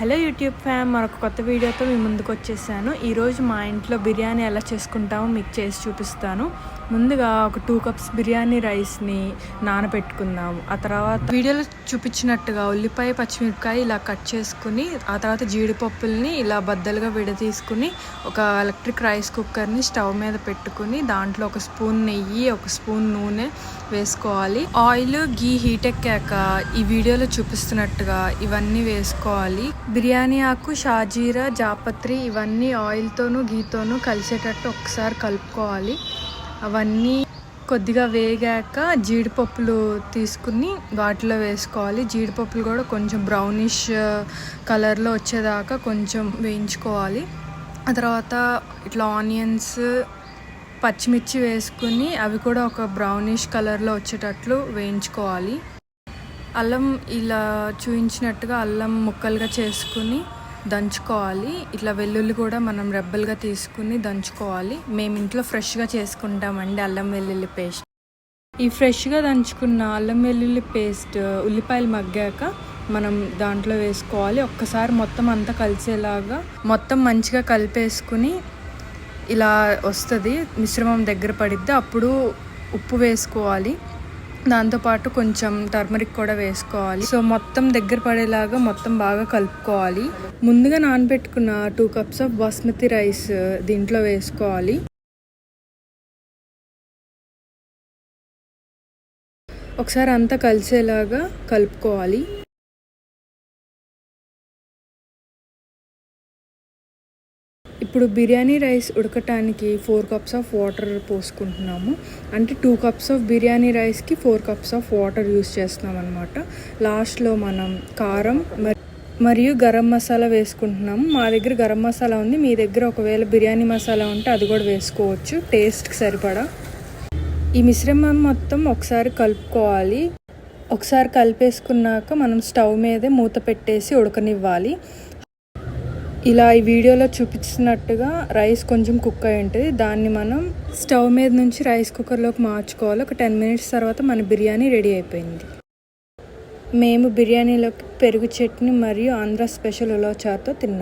Hello YouTube ఫ్యామ్, మరొక కొత్త వీడియోతో మీ ముందుకు వచ్చేసాను. ఈరోజు మా ఇంట్లో బిర్యానీ ఎలా చేసుకుంటామో మీకు చేసి చూపిస్తాను. ముందుగా ఒక 2 కప్స్ బిర్యానీ రైస్ని నానబెట్టుకుందాము. ఆ తర్వాత వీడియోలో చూపించినట్టుగా ఉల్లిపాయ పచ్చిమిరపకాయ ఇలా కట్ చేసుకుని, ఆ తర్వాత జీడిపప్పుల్ని ఇలా బద్దలుగా విడదీసుకుని ఒక ఎలక్ట్రిక్ రైస్ కుక్కర్ని స్టవ్ మీద పెట్టుకుని దాంట్లో ఒక స్పూన్ నెయ్యి, ఒక స్పూన్ నూనె వేసుకోవాలి. ఆయిల్ గీ హీట్ ఎక్కాక ఈ వీడియోలో చూపిస్తున్నట్టుగా ఇవన్నీ వేసుకోవాలి. బిర్యానీ ఆకు, షాజీరా, జాపత్రి ఇవన్నీ ఆయిల్తోనూ గీతోనూ కలిసేటట్టు ఒకసారి కలుపుకోవాలి. అవన్నీ కొద్దిగా వేగాక జీడిపప్పులు తీసుకుని వాటిలో వేసుకోవాలి. జీడిపప్పులు కూడా కొంచెం బ్రౌనిష్ కలర్లో వచ్చేదాకా కొంచెం వేయించుకోవాలి. ఆ తర్వాత ఇట్లా ఆనియన్స్, పచ్చిమిర్చి వేసుకుని అవి కూడా ఒక బ్రౌనిష్ కలర్లో వచ్చేటట్లు వేయించుకోవాలి. అల్లం ఇలా చూపించినట్టుగా అల్లం ముక్కలుగా చేసుకుని దంచుకోవాలి. ఇట్లా వెల్లుల్లి కూడా మనం రెబ్బలుగా తీసుకుని దంచుకోవాలి. మేము ఇంట్లో ఫ్రెష్గా చేసుకుంటామండి అల్లం వెల్లుల్లి పేస్ట్. ఈ ఫ్రెష్గా దంచుకున్న అల్లం వెల్లుల్లి పేస్ట్ ఉల్లిపాయలు మగ్గాక మనం దాంట్లో వేసుకోవాలి. ఒక్కసారి మొత్తం అంతా కలిసేలాగా మొత్తం మంచిగా కలిపేసుకుని ఇలా వస్తుంది, మిశ్రమం దగ్గర పడిద్ది. అప్పుడు ఉప్పు వేసుకోవాలి. దాంతోపాటు కొంచెం టర్మరిక్ కూడా వేసుకోవాలి. సో మొత్తం దగ్గర పడేలాగా మొత్తం బాగా కలుపుకోవాలి. ముందుగా నానబెట్టుకున్న 2 కప్స్ ఆఫ్ బాస్మతి రైస్ దీంట్లో వేసుకోవాలి. ఒకసారి అంతా కలిసేలాగా కలుపుకోవాలి. ఇప్పుడు బిర్యానీ రైస్ ఉడకటానికి 4 కప్స్ ఆఫ్ వాటర్ పోసుకుంటున్నాము. అంటే 2 కప్స్ ఆఫ్ బిర్యానీ రైస్కి 4 కప్స్ ఆఫ్ వాటర్ యూస్ చేస్తున్నాం అనమాట. లాస్ట్లో మనం కారం మరియు గరం మసాలా వేసుకుంటున్నాము. మా దగ్గర గరం మసాలా ఉంది, మీ దగ్గర ఒకవేళ బిర్యానీ మసాలా ఉంటే అది కూడా వేసుకోవచ్చు టేస్ట్కి సరిపడా. ఈ మిశ్రమం మొత్తం ఒకసారి కలుపుకోవాలి. ఒకసారి కలిపేసుకున్నాక మనం స్టవ్ మీదే మూత పెట్టేసి ఉడకనివ్వాలి. ఇలా ఈ వీడియోలో చూపించినట్టుగా రైస్ కొంచెం కుక్ అయి ఉంటుంది. దాన్ని మనం స్టవ్ మీద నుంచి రైస్ కుక్కర్లోకి మార్చుకోవాలి. ఒక 10 మినిట్స్ తర్వాత మన బిర్యానీ రెడీ అయిపోయింది. మేము బిర్యానీలోకి పెరుగు చట్నీ మరియు ఆంధ్ర స్పెషల్ ఉలవచారుతో తిన్నాం.